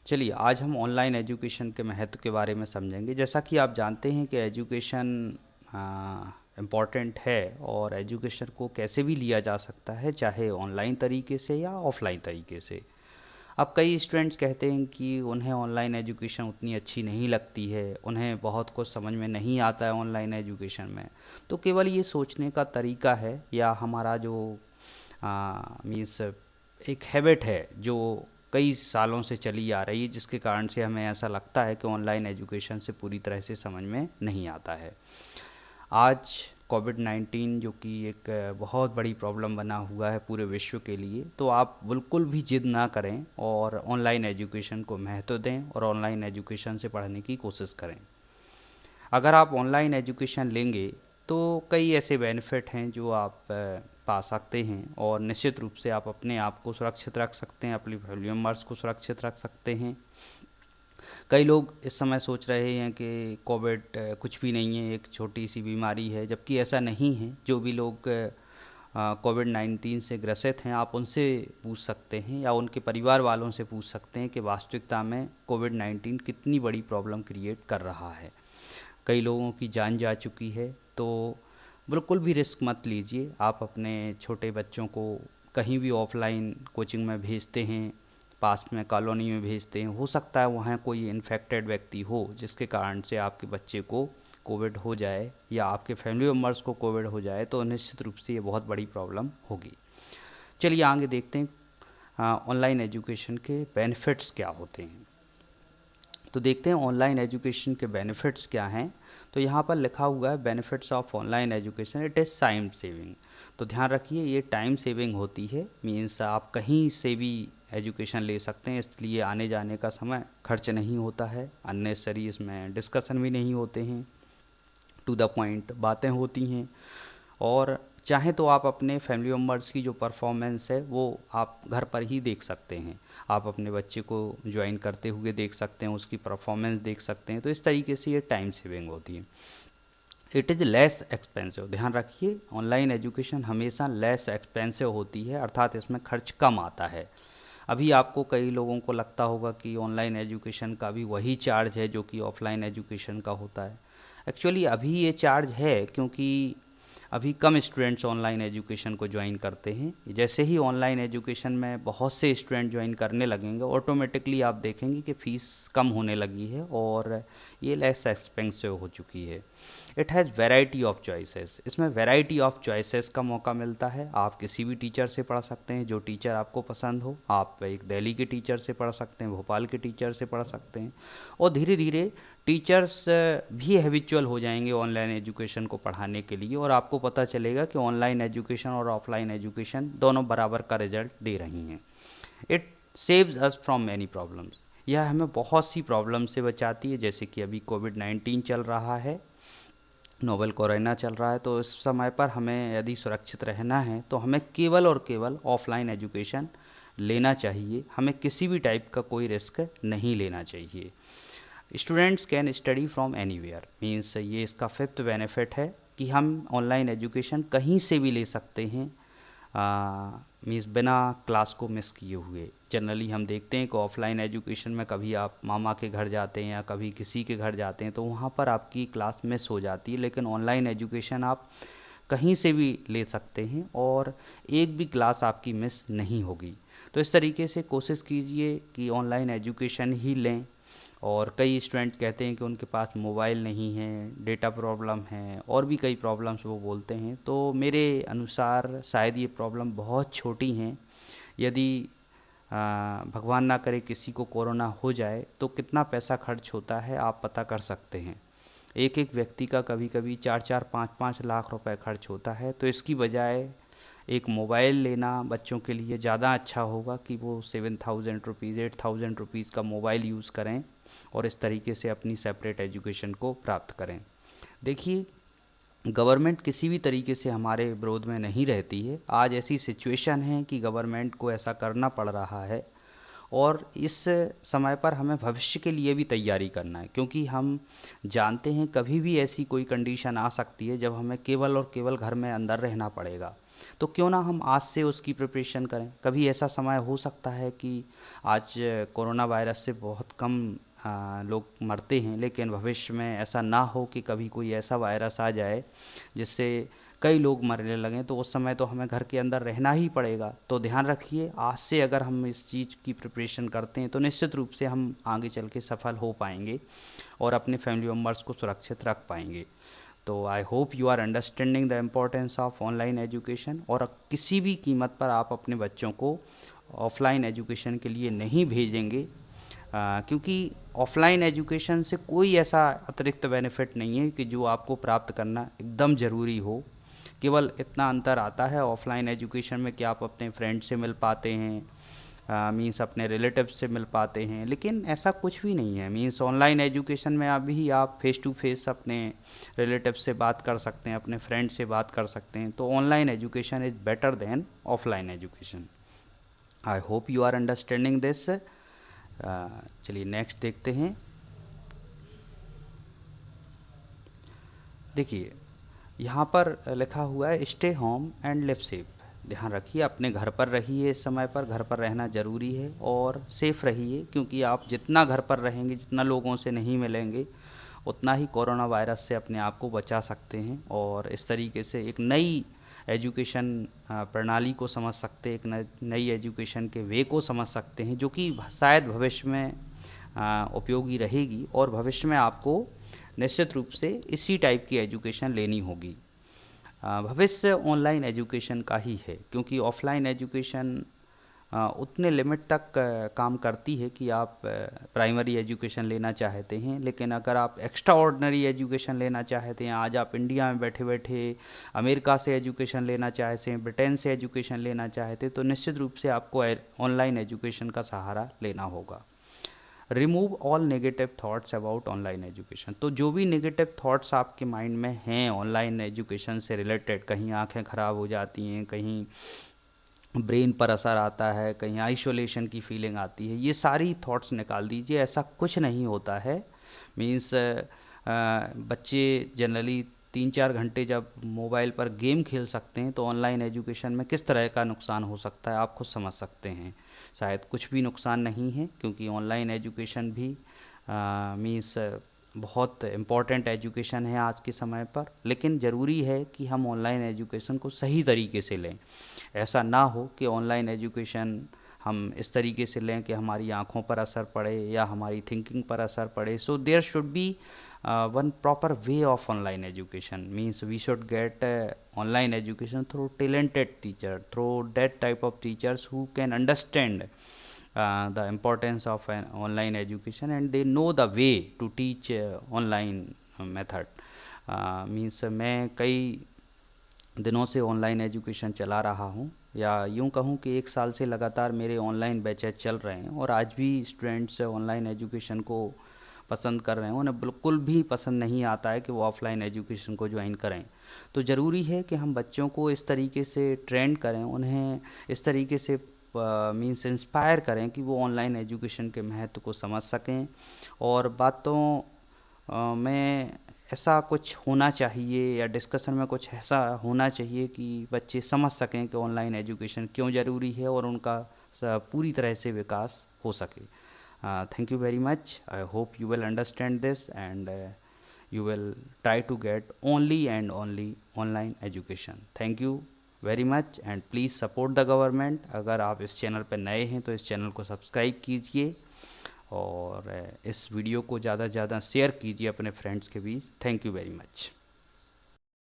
चलिए आज हम ऑनलाइन एजुकेशन के महत्व के बारे में समझेंगे। जैसा कि आप जानते हैं कि एजुकेशन इम्पॉर्टेंट है और एजुकेशन को कैसे भी लिया जा सकता है, चाहे ऑनलाइन तरीके से या ऑफलाइन तरीके से। अब कई स्टूडेंट्स कहते हैं कि उन्हें ऑनलाइन एजुकेशन उतनी अच्छी नहीं लगती है, उन्हें बहुत कुछ समझ में नहीं आता है ऑनलाइन एजुकेशन में। तो केवल ये सोचने का तरीका है या हमारा जो मीन्स एक हैबिट है जो कई सालों से चली आ रही है, जिसके कारण से हमें ऐसा लगता है कि ऑनलाइन एजुकेशन से पूरी तरह से समझ में नहीं आता है। आज कोविड-19 जो कि एक बहुत बड़ी प्रॉब्लम बना हुआ है पूरे विश्व के लिए, तो आप बिल्कुल भी जिद ना करें और ऑनलाइन एजुकेशन को महत्व दें और ऑनलाइन एजुकेशन से पढ़ने की कोशिश करें। अगर आप ऑनलाइन एजुकेशन लेंगे तो कई ऐसे बेनिफिट हैं जो आप पा सकते हैं और निश्चित रूप से आप अपने आप को सुरक्षित रख सकते हैं, अपनी फैमिली मेम्बर्स को सुरक्षित रख सकते हैं। कई लोग इस समय सोच रहे हैं कि कोविड कुछ भी नहीं है, एक छोटी सी बीमारी है, जबकि ऐसा नहीं है। जो भी लोग कोविड-19 से ग्रसित हैं, आप उनसे पूछ सकते हैं या उनके परिवार वालों से पूछ सकते हैं कि वास्तविकता में कोविड-19 कितनी बड़ी प्रॉब्लम क्रिएट कर रहा है। कई लोगों की जान जा चुकी है, तो बिल्कुल भी रिस्क मत लीजिए। आप अपने छोटे बच्चों को कहीं भी ऑफलाइन कोचिंग में भेजते हैं, पास में कॉलोनी में भेजते हैं, हो सकता है वहाँ कोई इन्फेक्टेड व्यक्ति हो जिसके कारण से आपके बच्चे को कोविड हो जाए या आपके फैमिली मेम्बर्स को कोविड हो जाए, तो निश्चित रूप से ये बहुत बड़ी प्रॉब्लम होगी। चलिए आगे देखते हैं ऑनलाइन एजुकेशन के बेनिफिट्स क्या होते हैं। तो देखते हैं ऑनलाइन एजुकेशन के बेनिफिट्स क्या हैं। तो यहाँ पर लिखा हुआ है benefits of online education, it is time saving. तो ध्यान रखिए ये टाइम सेविंग होती है, मीन्स आप कहीं से भी एजुकेशन ले सकते हैं, इसलिए आने जाने का समय खर्च नहीं होता है, अननेसेसरी इसमें डिस्कशन भी नहीं होते हैं, टू द पॉइंट बातें होती हैं। और चाहें तो आप अपने फैमिली मेम्बर्स की जो परफॉर्मेंस है वो आप घर पर ही देख सकते हैं। आप अपने बच्चे को ज्वाइन करते हुए देख सकते हैं, उसकी परफॉर्मेंस देख सकते हैं। तो इस तरीके से ये टाइम सेविंग होती है। It is less expensive. ध्यान रखिए ऑनलाइन एजुकेशन हमेशा लेस एक्सपेंसिव होती है, अर्थात इसमें खर्च कम आता है। अभी आपको कई लोगों को लगता होगा कि ऑनलाइन एजुकेशन का भी वही चार्ज है जो कि ऑफलाइन एजुकेशन का होता है। एक्चुअली अभी ये चार्ज है क्योंकि अभी कम स्टूडेंट्स ऑनलाइन एजुकेशन को ज्वाइन करते हैं। जैसे ही ऑनलाइन एजुकेशन में बहुत से स्टूडेंट ज्वाइन करने लगेंगे, ऑटोमेटिकली आप देखेंगे कि फ़ीस कम होने लगी है और ये लेस एक्सपेंसिव हो चुकी है। It has variety of choices. इसमें वैरायटी ऑफ चॉइसेस का मौका मिलता है। आप किसी भी टीचर से पढ़ सकते हैं, जो टीचर आपको पसंद हो। आप एक दिल्ली के टीचर से पढ़ सकते हैं, भोपाल के टीचर से पढ़ सकते हैं और धीरे धीरे टीचर्स भी हैबिचुअल हो जाएंगे ऑनलाइन एजुकेशन को पढ़ाने के लिए और आपको पता चलेगा कि ऑनलाइन एजुकेशन और ऑफलाइन एजुकेशन दोनों बराबर का रिजल्ट दे रही हैं। It saves us from many problems. यह हमें बहुत सी प्रॉब्लम से बचाती है, जैसे कि अभी कोविड-19 चल रहा है, नोवेल कोरोना चल रहा है। तो इस समय पर हमें यदि सुरक्षित रहना है तो हमें केवल और केवल ऑफलाइन एजुकेशन लेना चाहिए। हमें किसी भी टाइप का कोई रिस्क नहीं लेना चाहिए। Students can study from anywhere, means ये इसका फिफ्थ बेनिफिट है कि हम ऑनलाइन एजुकेशन कहीं से भी ले सकते हैं, मीन्स बिना क्लास को मिस किए हुए। जनरली हम देखते हैं कि ऑफलाइन एजुकेशन में कभी आप मामा के घर जाते हैं या कभी किसी के घर जाते हैं तो वहाँ पर आपकी क्लास मिस हो जाती है, लेकिन ऑनलाइन एजुकेशन आप कहीं से भी ले सकते हैं और एक भी क्लास आपकी मिस नहीं होगी। तो इस तरीके से कोशिश कीजिए कि ऑनलाइन एजुकेशन ही लें। और कई स्टूडेंट कहते हैं कि उनके पास मोबाइल नहीं है, डेटा प्रॉब्लम है और भी कई प्रॉब्लम्स वो बोलते हैं। तो मेरे अनुसार शायद ये प्रॉब्लम बहुत छोटी हैं। यदि भगवान ना करे किसी को कोरोना हो जाए तो कितना पैसा खर्च होता है आप पता कर सकते हैं। एक एक व्यक्ति का कभी कभी 4-4, 5-5 लाख रुपए खर्च होता है। तो इसकी बजाय एक मोबाइल लेना बच्चों के लिए ज़्यादा अच्छा होगा कि वो 7,000 रुपीज़ 8,000 रुपीज़ का मोबाइल यूज़ करें और इस तरीके से अपनी सेपरेट एजुकेशन को प्राप्त करें। देखिए गवर्नमेंट किसी भी तरीके से हमारे विरोध में नहीं रहती है। आज ऐसी सिचुएशन है कि गवर्नमेंट को ऐसा करना पड़ रहा है और इस समय पर हमें भविष्य के लिए भी तैयारी करना है, क्योंकि हम जानते हैं कभी भी ऐसी कोई कंडीशन आ सकती है जब हमें केवल और केवल घर में अंदर रहना पड़ेगा। तो क्यों ना हम आज से उसकी प्रिपरेशन करें। कभी ऐसा समय हो सकता है कि आज कोरोना वायरस से बहुत कम लोग मरते हैं, लेकिन भविष्य में ऐसा ना हो कि कभी कोई ऐसा वायरस आ जाए जिससे कई लोग मरने लगें, तो उस समय तो हमें घर के अंदर रहना ही पड़ेगा। तो ध्यान रखिए, आज से अगर हम इस चीज़ की प्रिपरेशन करते हैं तो निश्चित रूप से हम आगे चल के सफल हो पाएंगे और अपने फैमिली मेम्बर्स को सुरक्षित रख पाएंगे। तो I hope you are understanding the importance of online education, और किसी भी कीमत पर आप अपने बच्चों को ऑफलाइन एजुकेशन के लिए नहीं भेजेंगे, क्योंकि ऑफलाइन एजुकेशन से कोई ऐसा अतिरिक्त बेनिफिट नहीं है कि जो आपको प्राप्त करना एकदम ज़रूरी हो। केवल इतना अंतर आता है ऑफलाइन एजुकेशन में कि आप अपने फ्रेंड से मिल पाते हैं, मीन्स अपने रिलेटिव से मिल पाते हैं, लेकिन ऐसा कुछ भी नहीं है। मीन्स ऑनलाइन एजुकेशन में अभी आप फेस टू फेस अपने रिलेटिव से बात कर सकते हैं, अपने फ्रेंड से बात कर सकते हैं। तो online education is better than offline education. I hope you are understanding this. चलिए नेक्स्ट देखते हैं। देखिए यहाँ पर लिखा हुआ है stay home and live safe. ध्यान रखिए, अपने घर पर रहिए, इस समय पर घर पर रहना ज़रूरी है और सेफ़ रहिए, क्योंकि आप जितना घर पर रहेंगे, जितना लोगों से नहीं मिलेंगे, उतना ही कोरोना वायरस से अपने आप को बचा सकते हैं। और इस तरीके से एक नई एजुकेशन प्रणाली को समझ सकते हैं, एक नई एजुकेशन के वे को समझ सकते हैं, जो कि शायद भविष्य में उपयोगी रहेगी, और भविष्य में आपको निश्चित रूप से इसी टाइप की एजुकेशन लेनी होगी। भविष्य ऑनलाइन एजुकेशन का ही है, क्योंकि ऑफलाइन एजुकेशन उतने लिमिट तक काम करती है कि आप प्राइमरी एजुकेशन लेना चाहते हैं, लेकिन अगर आप एक्स्ट्रा ऑर्डिनरी एजुकेशन लेना चाहते हैं, आज आप इंडिया में बैठे बैठे अमेरिका से एजुकेशन लेना चाहते हैं, ब्रिटेन से एजुकेशन लेना चाहते हैं, तो निश्चित रूप से आपको ऑनलाइन एजुकेशन का सहारा लेना होगा। Remove all negative thoughts about online education. तो जो भी नेगेटिव थॉट्स आपके माइंड में हैं ऑनलाइन एजुकेशन से रिलेटेड, कहीं आंखें ख़राब हो जाती हैं, कहीं ब्रेन पर असर आता है, कहीं आइसोलेशन की फीलिंग आती है, ये सारी थॉट्स निकाल दीजिए। ऐसा कुछ नहीं होता है। मीन्स बच्चे जनरली 3-4 घंटे जब मोबाइल पर गेम खेल सकते हैं, तो ऑनलाइन एजुकेशन में किस तरह का नुकसान हो सकता है आप खुद समझ सकते हैं। शायद कुछ भी नुकसान नहीं है, क्योंकि ऑनलाइन एजुकेशन भी मीन्स बहुत इम्पॉर्टेंट एजुकेशन है आज के समय पर, लेकिन ज़रूरी है कि हम ऑनलाइन एजुकेशन को सही तरीके से लें। ऐसा ना हो कि ऑनलाइन एजुकेशन हम इस तरीके से लें कि हमारी आँखों पर असर पड़े या हमारी थिंकिंग पर असर पड़े। So there should be one proper way of online education, means we should get online education through talented teacher, through that type of teachers who can understand the importance of an online education, and they know the way to teach online method. Means मैं कई दिनों से online education चला रहा हूँ, या यूँ कहूँ कि 1 साल से लगातार मेरे ऑनलाइन बैचेज चल रहे हैं, और आज भी स्टूडेंट्स ऑनलाइन एजुकेशन को पसंद कर रहे हैं। उन्हें बिल्कुल भी पसंद नहीं आता है कि वो ऑफलाइन एजुकेशन को ज्वाइन करें। तो ज़रूरी है कि हम बच्चों को इस तरीके से ट्रेंड करें, उन्हें इस तरीके से मीन्स इंस्पायर करें कि वो ऑनलाइन एजुकेशन के महत्व को समझ सकें। और बातों में ऐसा कुछ होना चाहिए, या डिस्कशन में कुछ ऐसा होना चाहिए कि बच्चे समझ सकें कि ऑनलाइन एजुकेशन क्यों ज़रूरी है, और उनका पूरी तरह से विकास हो सके। Thank you very much. I hope you will understand this, and you will try to get only and only online education. Thank you very much, and please support the government. अगर आप इस चैनल पर नए हैं तो इस channel को subscribe कीजिए, और इस वीडियो को ज़्यादा से ज़्यादा शेयर कीजिए अपने फ्रेंड्स के बीच। Thank you very much.